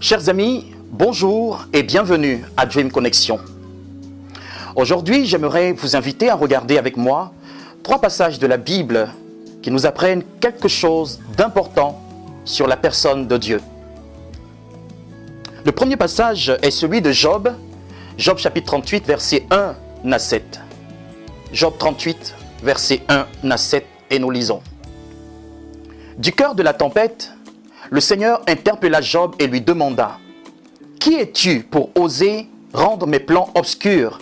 Chers amis, bonjour et bienvenue à Dream Connection. Aujourd'hui, j'aimerais vous inviter à regarder avec moi 3 passages de la Bible qui nous apprennent quelque chose d'important sur la personne de Dieu. Le premier passage est celui de Job, Job chapitre 38, versets 1 à 7. Job 38, versets 1 à 7, et nous lisons. Du cœur de la tempête, le Seigneur interpella Job et lui demanda : « Qui es-tu pour oser rendre mes plans obscurs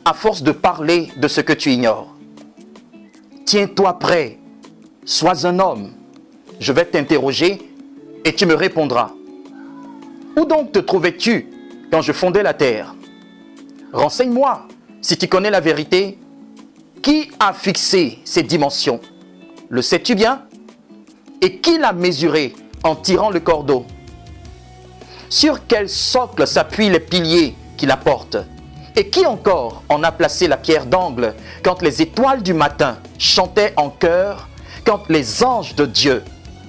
à force de parler de ce que tu ignores ? Tiens-toi prêt, sois un homme, je vais t'interroger et tu me répondras. Où donc te trouvais-tu quand je fondais la terre ? Renseigne-moi si tu connais la vérité. Qui a fixé ces dimensions ? Le sais-tu bien ? Et qui l'a mesuré en tirant le cordeau ? Sur quel socle s'appuient les piliers qui la portent ? Et qui encore en a placé la pierre d'angle quand les étoiles du matin chantaient en chœur, quand les anges de Dieu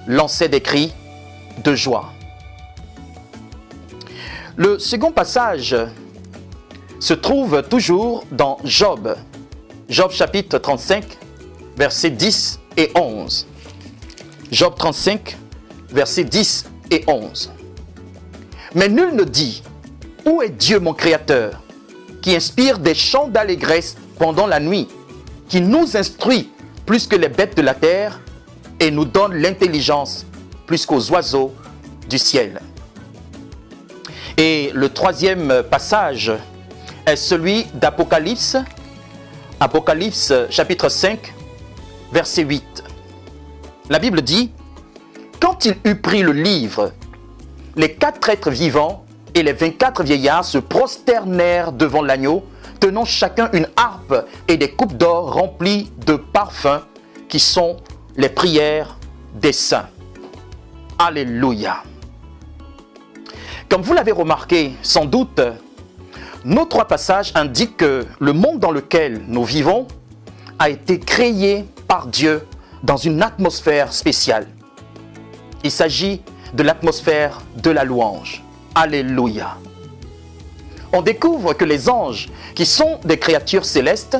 lançaient des cris de joie ? Le second passage se trouve toujours dans Job. Job chapitre 35, versets 10 et 11. Job 35, versets 10 et 11. Mais nul ne dit : où est Dieu mon Créateur, qui inspire des chants d'allégresse pendant la nuit, qui nous instruit plus que les bêtes de la terre et nous donne l'intelligence plus qu'aux oiseaux du ciel. Et le troisième passage est celui d'Apocalypse, Apocalypse chapitre 5, verset 8. La Bible dit : quand il eut pris le livre, les 4 êtres vivants et les 24 vieillards se prosternèrent devant l'agneau, tenant chacun une harpe et des coupes d'or remplies de parfums, qui sont les prières des saints. Alléluia. Comme vous l'avez remarqué, sans doute, nos 3 passages indiquent que le monde dans lequel nous vivons a été créé par Dieu dans une atmosphère spéciale. Il s'agit de l'atmosphère de la louange. Alléluia. On découvre que les anges, qui sont des créatures célestes,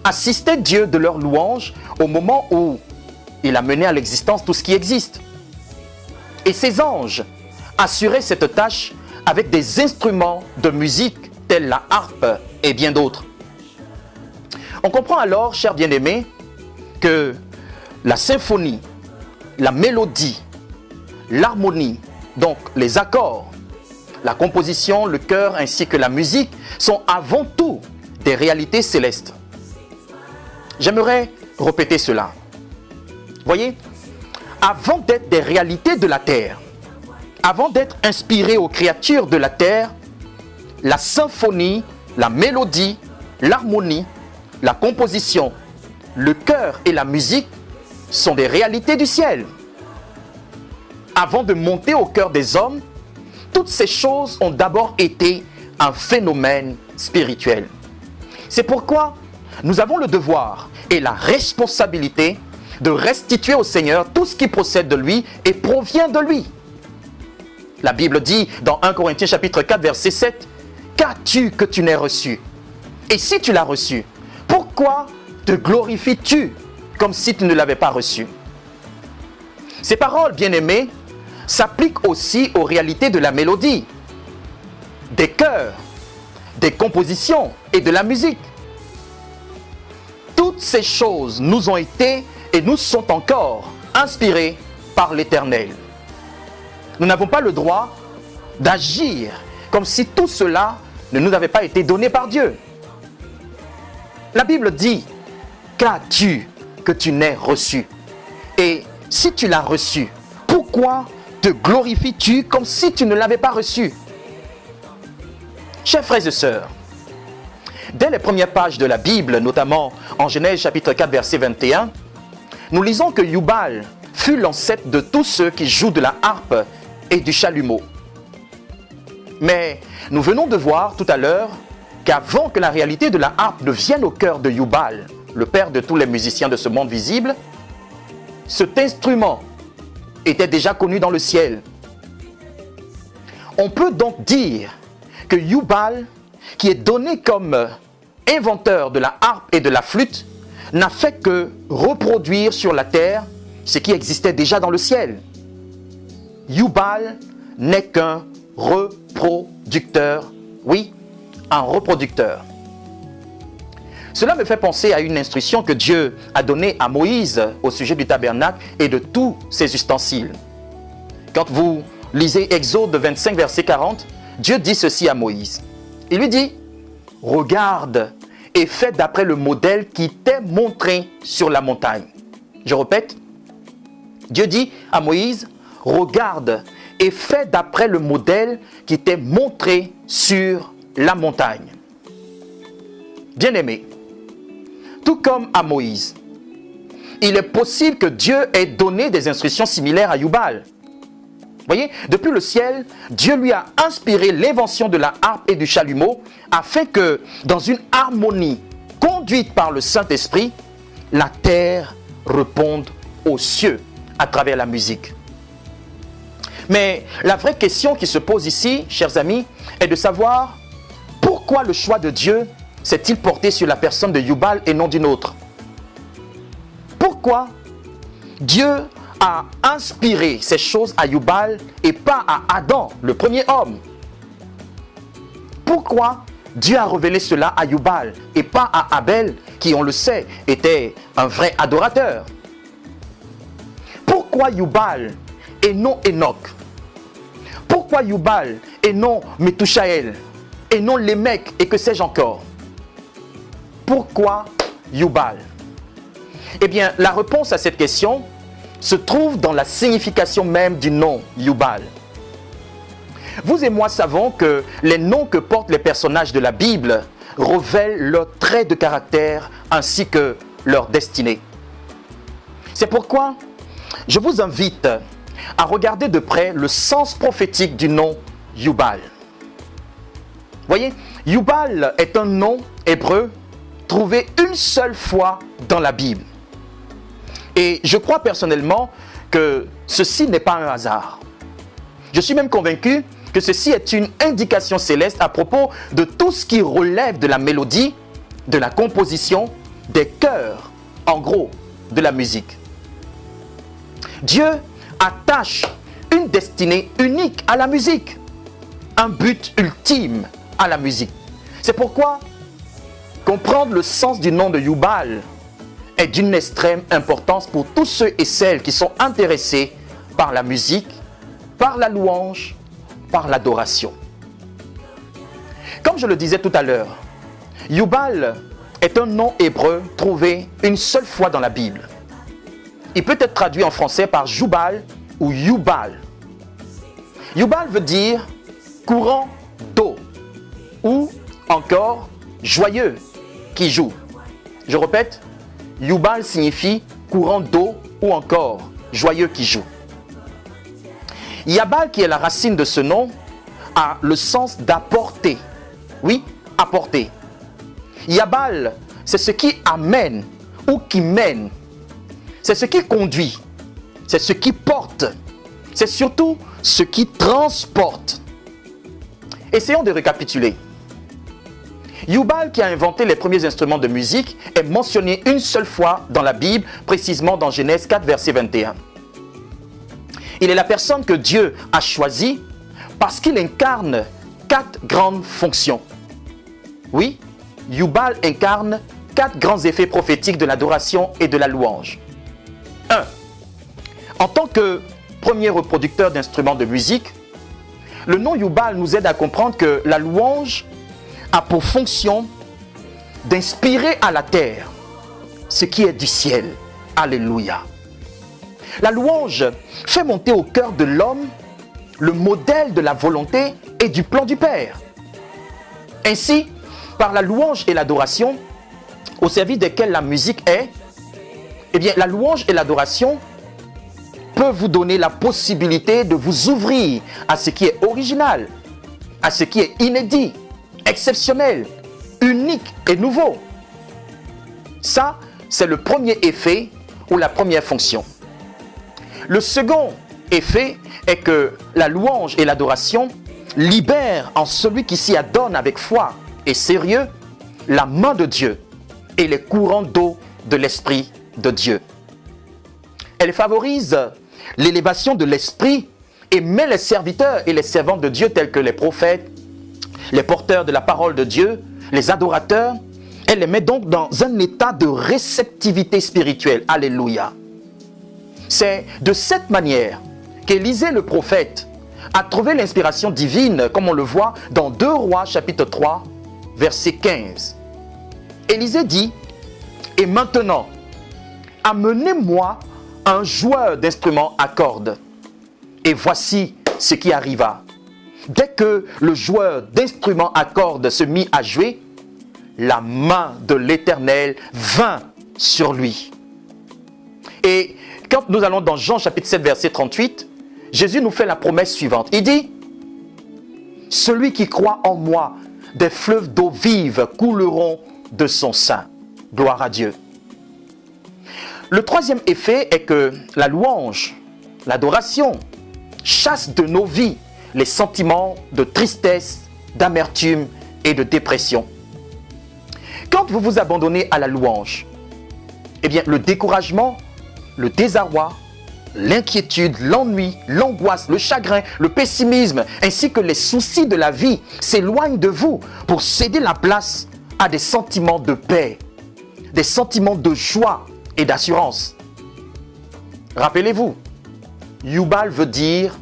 assistaient Dieu de leur louange au moment où il a mené à l'existence tout ce qui existe. Et ces anges assuraient cette tâche avec des instruments de musique tels la harpe et bien d'autres. On comprend alors, chers bien-aimés, que la symphonie, la mélodie, l'harmonie, donc les accords, la composition, le chœur ainsi que la musique sont avant tout des réalités célestes. J'aimerais répéter cela. Voyez, avant d'être des réalités de la terre, avant d'être inspirés aux créatures de la terre, la symphonie, la mélodie, l'harmonie, la composition, le chœur et la musique sont des réalités du ciel. Avant de monter au cœur des hommes, toutes ces choses ont d'abord été un phénomène spirituel. C'est pourquoi nous avons le devoir et la responsabilité de restituer au Seigneur tout ce qui procède de lui et provient de lui. La Bible dit dans 1 Corinthiens chapitre 4 verset 7 : « Qu'as-tu que tu n'aies reçu ? Et si tu l'as reçu, pourquoi te glorifies-tu comme si tu ne l'avais pas reçu ?» Ces paroles, bien-aimés, s'appliquent aussi aux réalités de la mélodie, des chœurs, des compositions et de la musique. Toutes ces choses nous ont été et nous sont encore inspirées par l'Éternel. Nous n'avons pas le droit d'agir comme si tout cela ne nous avait pas été donné par Dieu. La Bible dit : qu'as-tu que tu n'aies reçu ? Et si tu l'as reçu, pourquoi te glorifies-tu comme si tu ne l'avais pas reçu ? Chers frères et sœurs, dès les premières pages de la Bible, notamment en Genèse chapitre 4 verset 21, nous lisons que Yubal fut l'ancêtre de tous ceux qui jouent de la harpe et du chalumeau. Mais nous venons de voir tout à l'heure qu'avant que la réalité de la harpe ne vienne au cœur de Yubal, le père de tous les musiciens de ce monde visible, cet instrument était déjà connu dans le ciel. On peut donc dire que Yubal, qui est donné comme inventeur de la harpe et de la flûte, n'a fait que reproduire sur la terre ce qui existait déjà dans le ciel. Yubal n'est qu'un reproducteur. Oui, un reproducteur. Cela me fait penser à une instruction que Dieu a donnée à Moïse au sujet du tabernacle et de tous ses ustensiles. Quand vous lisez Exode 25, verset 40, Dieu dit ceci à Moïse. Il lui dit, « Regarde et fais d'après le modèle qui t'est montré sur la montagne. » Je répète, Dieu dit à Moïse, « Regarde et fais d'après le modèle qui t'est montré sur la montagne. » Bien-aimé, tout comme à Moïse, il est possible que Dieu ait donné des instructions similaires à Yubal. Voyez, depuis le ciel, Dieu lui a inspiré l'invention de la harpe et du chalumeau afin que, dans une harmonie conduite par le Saint-Esprit, la terre réponde aux cieux à travers la musique. Mais la vraie question qui se pose ici, chers amis, est de savoir pourquoi le choix de Dieu s'est-il porté sur la personne de Yubal et non d'une autre? Pourquoi Dieu a inspiré ces choses à Yubal et pas à Adam, le premier homme? Pourquoi Dieu a révélé cela à Yubal et pas à Abel, qui, on le sait, était un vrai adorateur? Pourquoi Yubal et non Enoch? Pourquoi Yubal et non Methushaël et non Lémec et que sais-je encore? Pourquoi Yubal? Eh bien, la réponse à cette question se trouve dans la signification même du nom Yubal. Vous et moi savons que les noms que portent les personnages de la Bible révèlent leurs traits de caractère ainsi que leur destinée. C'est pourquoi je vous invite à regarder de près le sens prophétique du nom Yubal. Voyez, Yubal est un nom hébreu trouvé une seule fois dans la Bible. Et je crois personnellement que ceci n'est pas un hasard. Je suis même convaincu que ceci est une indication céleste à propos de tout ce qui relève de la mélodie, de la composition, des chœurs, en gros, de la musique. Dieu attache une destinée unique à la musique, un but ultime à la musique. C'est pourquoi comprendre le sens du nom de Yubal est d'une extrême importance pour tous ceux et celles qui sont intéressés par la musique, par la louange, par l'adoration. Comme je le disais tout à l'heure, Yubal est un nom hébreu trouvé une seule fois dans la Bible. Il peut être traduit en français par Jubal ou Yubal. Yubal veut dire courant d'eau ou encore joyeux qui joue. Je répète, Yubal signifie courant d'eau ou encore joyeux qui joue. Yabal, qui est la racine de ce nom, a le sens d'apporter. Oui, apporter. Yabal, c'est ce qui amène ou qui mène. C'est ce qui conduit. C'est ce qui porte. C'est surtout ce qui transporte. Essayons de récapituler. Yubal, qui a inventé les premiers instruments de musique, est mentionné une seule fois dans la Bible, précisément dans Genèse 4, verset 21. Il est la personne que Dieu a choisie parce qu'il incarne 4 grandes fonctions. Oui, Yubal incarne 4 grands effets prophétiques de l'adoration et de la louange. 1. En tant que premier reproducteur d'instruments de musique, le nom Yubal nous aide à comprendre que la louange a pour fonction d'inspirer à la terre ce qui est du ciel. Alléluia. La louange fait monter au cœur de l'homme le modèle de la volonté et du plan du Père. Ainsi, par la louange et l'adoration, au service desquels la musique est, eh bien, la louange et l'adoration peuvent vous donner la possibilité de vous ouvrir à ce qui est original, à ce qui est inédit, exceptionnel, unique et nouveau. Ça, c'est le premier effet ou la première fonction. Le second effet est que la louange et l'adoration libère en celui qui s'y adonne avec foi et sérieux la main de Dieu et les courants d'eau de l'Esprit de Dieu. Elle favorise l'élévation de l'Esprit et met les serviteurs et les servantes de Dieu tels que les prophètes, les porteurs de la parole de Dieu, les adorateurs. Elle les met donc dans un état de réceptivité spirituelle. Alléluia. C'est de cette manière qu'Élisée le prophète a trouvé l'inspiration divine, comme on le voit dans 2 Rois chapitre 3, verset 15. Élisée dit, « Et maintenant, amenez-moi un joueur d'instruments à cordes. » Et voici ce qui arriva. Dès que le joueur d'instruments à cordes se mit à jouer, la main de l'Éternel vint sur lui. Et quand nous allons dans Jean chapitre 7, verset 38, Jésus nous fait la promesse suivante. Il dit, « Celui qui croit en moi, des fleuves d'eau vive couleront de son sein. » Gloire à Dieu. Le troisième effet est que la louange, l'adoration, chasse de nos vies les sentiments de tristesse, d'amertume et de dépression. Quand vous vous abandonnez à la louange, eh bien, le découragement, le désarroi, l'inquiétude, l'ennui, l'angoisse, le chagrin, le pessimisme, ainsi que les soucis de la vie s'éloignent de vous pour céder la place à des sentiments de paix, des sentiments de joie et d'assurance. Rappelez-vous, Yubal veut dire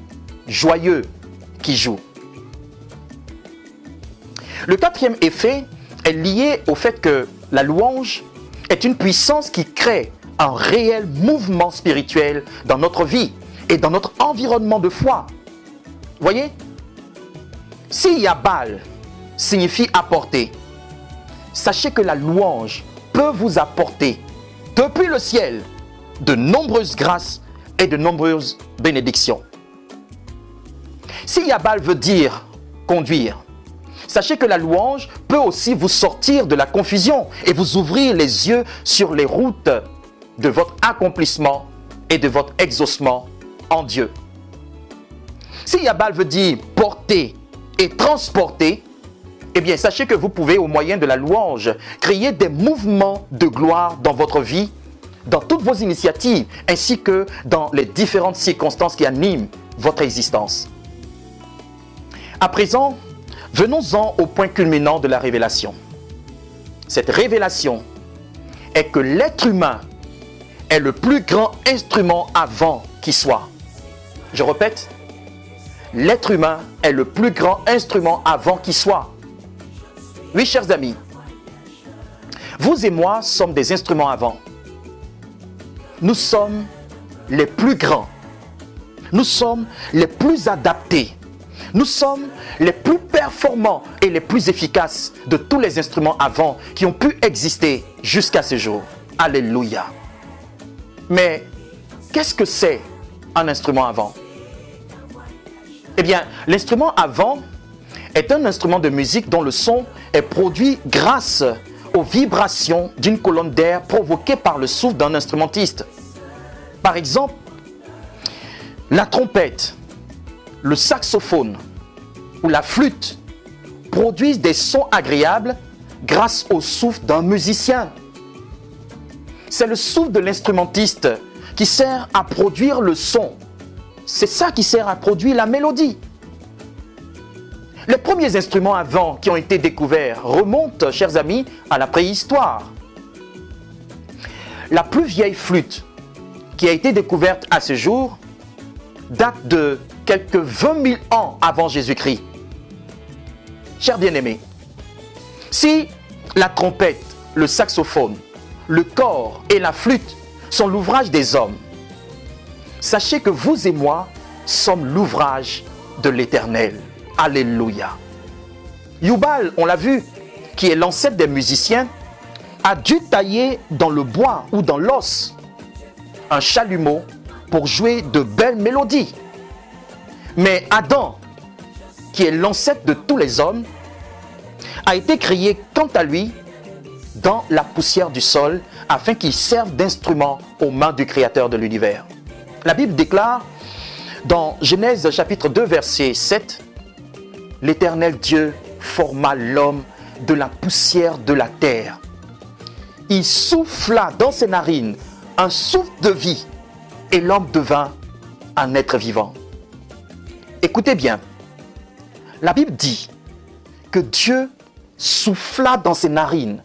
joyeux qui joue. Le quatrième effet est lié au fait que la louange est une puissance qui crée un réel mouvement spirituel dans notre vie et dans notre environnement de foi. Voyez, si Yabal signifie apporter, sachez que la louange peut vous apporter depuis le ciel de nombreuses grâces et de nombreuses bénédictions. Si Yabal veut dire conduire, sachez que la louange peut aussi vous sortir de la confusion et vous ouvrir les yeux sur les routes de votre accomplissement et de votre exaucement en Dieu. Si Yabal veut dire porter et transporter, eh bien sachez que vous pouvez au moyen de la louange créer des mouvements de gloire dans votre vie, dans toutes vos initiatives, ainsi que dans les différentes circonstances qui animent votre existence. À présent, venons-en au point culminant de la révélation. Cette révélation est que l'être humain est le plus grand instrument avant qui soit. Je répète, l'être humain est le plus grand instrument avant qui soit. Oui, chers amis, vous et moi sommes des instruments avant. Nous sommes les plus grands. Nous sommes les plus adaptés. Nous sommes les plus performants et les plus efficaces de tous les instruments avant qui ont pu exister jusqu'à ce jour. Alléluia. Mais qu'est-ce que c'est un instrument avant? Eh bien, l'instrument avant est un instrument de musique dont le son est produit grâce aux vibrations d'une colonne d'air provoquée par le souffle d'un instrumentiste. Par exemple, la trompette, le saxophone ou la flûte produisent des sons agréables grâce au souffle d'un musicien. C'est le souffle de l'instrumentiste qui sert à produire le son. C'est ça qui sert à produire la mélodie. Les premiers instruments avant qui ont été découverts remontent, chers amis, à la préhistoire. La plus vieille flûte qui a été découverte à ce jour date de quelques 20 000 ans avant Jésus-Christ. Chers bien-aimés, si la trompette, le saxophone, le cor et la flûte sont l'ouvrage des hommes, sachez que vous et moi sommes l'ouvrage de l'Éternel. Alléluia. Yubal, on l'a vu, qui est l'ancêtre des musiciens, a dû tailler dans le bois ou dans l'os un chalumeau pour jouer de belles mélodies. Mais Adam, qui est l'ancêtre de tous les hommes, a été créé quant à lui dans la poussière du sol afin qu'il serve d'instrument aux mains du Créateur de l'univers. La Bible déclare dans Genèse chapitre 2 verset 7, l'Éternel Dieu forma l'homme de la poussière de la terre. Il souffla dans ses narines un souffle de vie et l'homme devint un être vivant. Écoutez bien, la Bible dit que Dieu souffla dans ses narines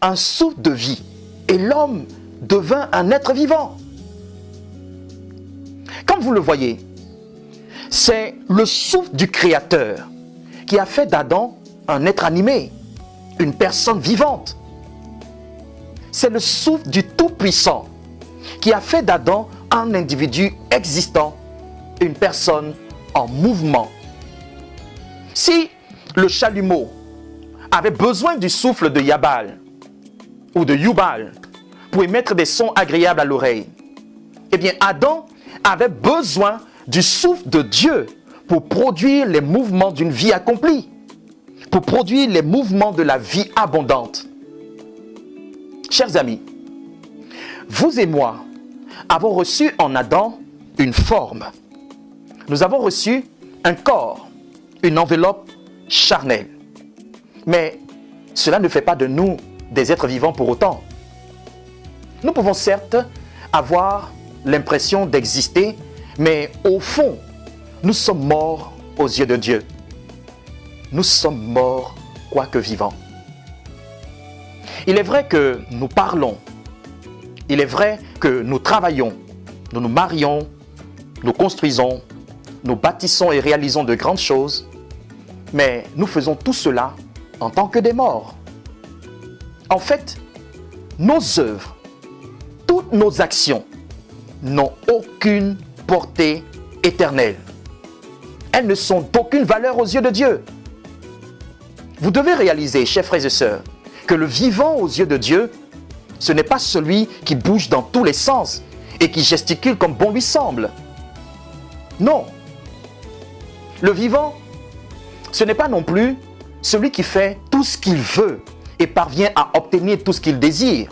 un souffle de vie et l'homme devint un être vivant. Comme vous le voyez, c'est le souffle du Créateur qui a fait d'Adam un être animé, une personne vivante. C'est le souffle du Tout-Puissant qui a fait d'Adam un individu existant, une personne en mouvement. Si le chalumeau avait besoin du souffle de Yabal ou de Yubal pour émettre des sons agréables à l'oreille, eh bien Adam avait besoin du souffle de Dieu pour produire les mouvements d'une vie accomplie, pour produire les mouvements de la vie abondante. Chers amis, vous et moi avons reçu en Adam une forme. Nous avons reçu un corps, une enveloppe charnelle. Mais cela ne fait pas de nous des êtres vivants pour autant. Nous pouvons certes avoir l'impression d'exister, mais au fond, nous sommes morts aux yeux de Dieu. Nous sommes morts quoique vivants. Il est vrai que nous parlons, il est vrai que nous travaillons, nous nous marions, nous construisons, nous bâtissons et réalisons de grandes choses, mais nous faisons tout cela en tant que des morts. En fait, nos œuvres, toutes nos actions n'ont aucune portée éternelle. Elles ne sont d'aucune valeur aux yeux de Dieu. Vous devez réaliser, chers frères et sœurs, que le vivant aux yeux de Dieu, ce n'est pas celui qui bouge dans tous les sens et qui gesticule comme bon lui semble. Non. Le vivant, ce n'est pas non plus celui qui fait tout ce qu'il veut et parvient à obtenir tout ce qu'il désire.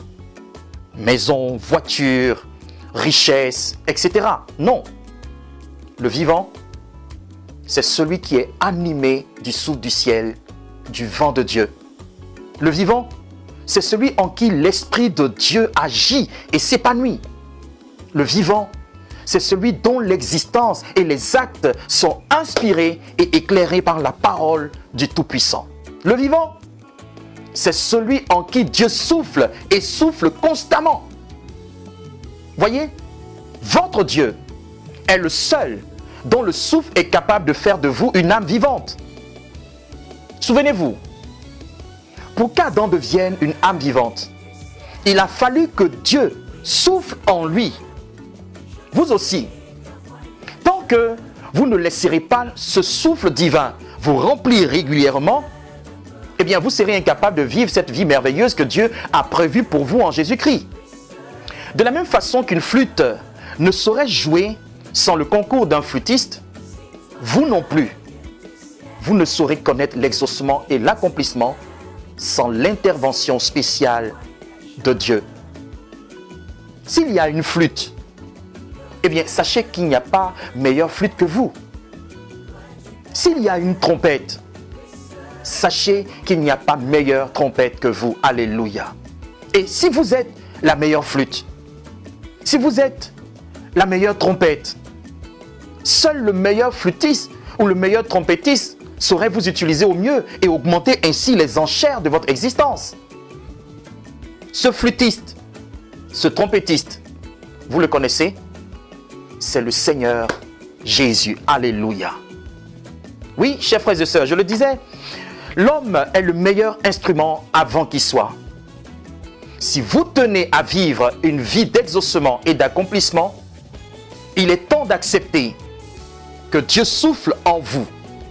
Maison, voiture, richesse, etc. Non. Le vivant, c'est celui qui est animé du souffle du ciel, du vent de Dieu. Le vivant, c'est celui en qui l'Esprit de Dieu agit et s'épanouit. Le vivant, c'est celui dont l'existence et les actes sont inspirés et éclairés par la parole du Tout-Puissant. Le vivant, c'est celui en qui Dieu souffle et souffle constamment. Voyez, votre Dieu est le seul dont le souffle est capable de faire de vous une âme vivante. Souvenez-vous, pour qu'Adam devienne une âme vivante, il a fallu que Dieu souffle en lui. Vous aussi, tant que vous ne laisserez pas ce souffle divin vous remplir régulièrement, eh bien vous serez incapable de vivre cette vie merveilleuse que Dieu a prévue pour vous en Jésus-Christ. De la même façon qu'une flûte ne saurait jouer sans le concours d'un flûtiste, vous non plus, vous ne saurez connaître l'exaucement et l'accomplissement sans l'intervention spéciale de Dieu. S'il y a une flûte, eh bien, sachez qu'il n'y a pas meilleure flûte que vous. S'il y a une trompette, sachez qu'il n'y a pas meilleure trompette que vous. Alléluia. Et si vous êtes la meilleure flûte, si vous êtes la meilleure trompette, seul le meilleur flûtiste ou le meilleur trompettiste saurait vous utiliser au mieux et augmenter ainsi les enchères de votre existence. Ce flûtiste, ce trompettiste, vous le connaissez? C'est le Seigneur Jésus. Alléluia. Oui, chers frères et sœurs, je le disais, l'homme est le meilleur instrument avant qu'il soit. Si vous tenez à vivre une vie d'exaucement et d'accomplissement, il est temps d'accepter que Dieu souffle en vous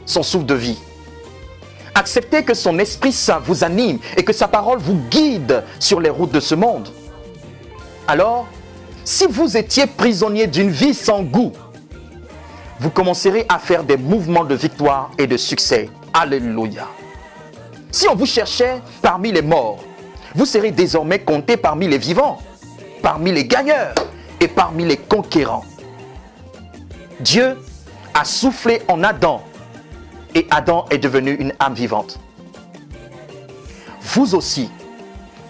son souffle de vie. Acceptez que son Esprit Saint vous anime et que sa parole vous guide sur les routes de ce monde. Alors, si vous étiez prisonnier d'une vie sans goût, vous commencerez à faire des mouvements de victoire et de succès. Alléluia. Si on vous cherchait parmi les morts, vous serez désormais compté parmi les vivants, parmi les gagneurs et parmi les conquérants. Dieu a soufflé en Adam et Adam est devenu une âme vivante. Vous aussi,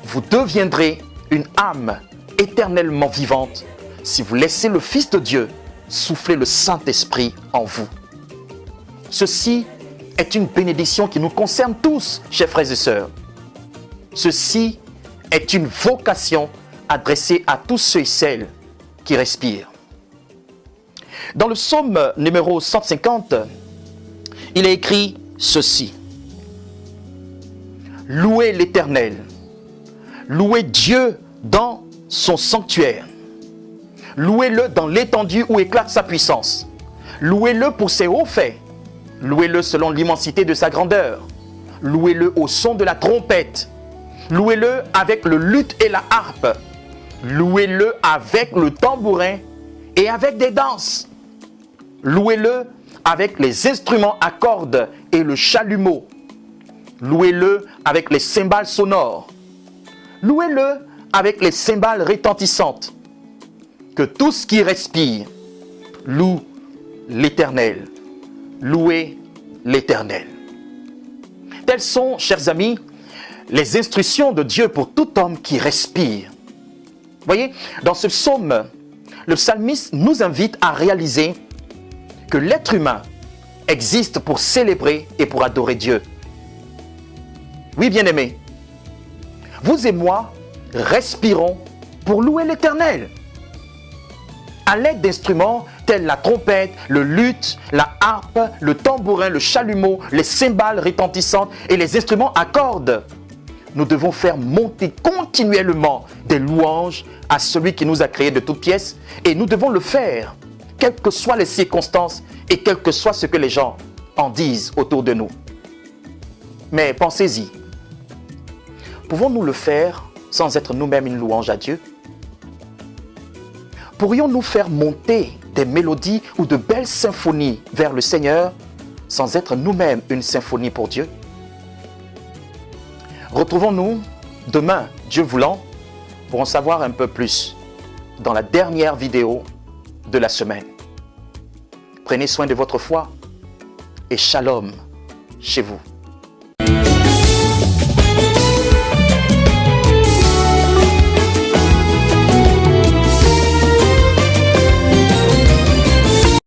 vous deviendrez une âme éternellement vivante si vous laissez le Fils de Dieu souffler le Saint-Esprit en vous. Ceci est une bénédiction qui nous concerne tous, chers frères et sœurs. Ceci est une vocation adressée à tous ceux et celles qui respirent. Dans le psaume numéro 150, il est écrit ceci. Louez l'Éternel, louez Dieu dans son sanctuaire, louez-le dans l'étendue où éclate sa puissance, louez-le pour ses hauts faits, louez-le selon l'immensité de sa grandeur, louez-le au son de la trompette, louez-le avec le luth et la harpe, louez-le avec le tambourin et avec des danses, louez-le avec les instruments à cordes et le chalumeau, louez-le avec les cymbales sonores, louez-le avec les cymbales retentissantes. Que tout ce qui respire loue l'Éternel. Louez l'Éternel. Telles sont, chers amis, les instructions de Dieu pour tout homme qui respire. Voyez, dans ce psaume, le psalmiste nous invite à réaliser que l'être humain existe pour célébrer et pour adorer Dieu. Oui, bien-aimés, vous et moi respirons pour louer l'Éternel. À l'aide d'instruments tels la trompette, le luth, la harpe, le tambourin, le chalumeau, les cymbales retentissantes et les instruments à cordes, nous devons faire monter continuellement des louanges à celui qui nous a créés de toutes pièces, et nous devons le faire, quelles que soient les circonstances et quel que soit ce que les gens en disent autour de nous. Mais pensez-y, pouvons-nous le faire sans être nous-mêmes une louange à Dieu? Pourrions-nous faire monter des mélodies ou de belles symphonies vers le Seigneur sans être nous-mêmes une symphonie pour Dieu? Retrouvons-nous demain, Dieu voulant, pour en savoir un peu plus dans la dernière vidéo de la semaine. Prenez soin de votre foi et shalom chez vous.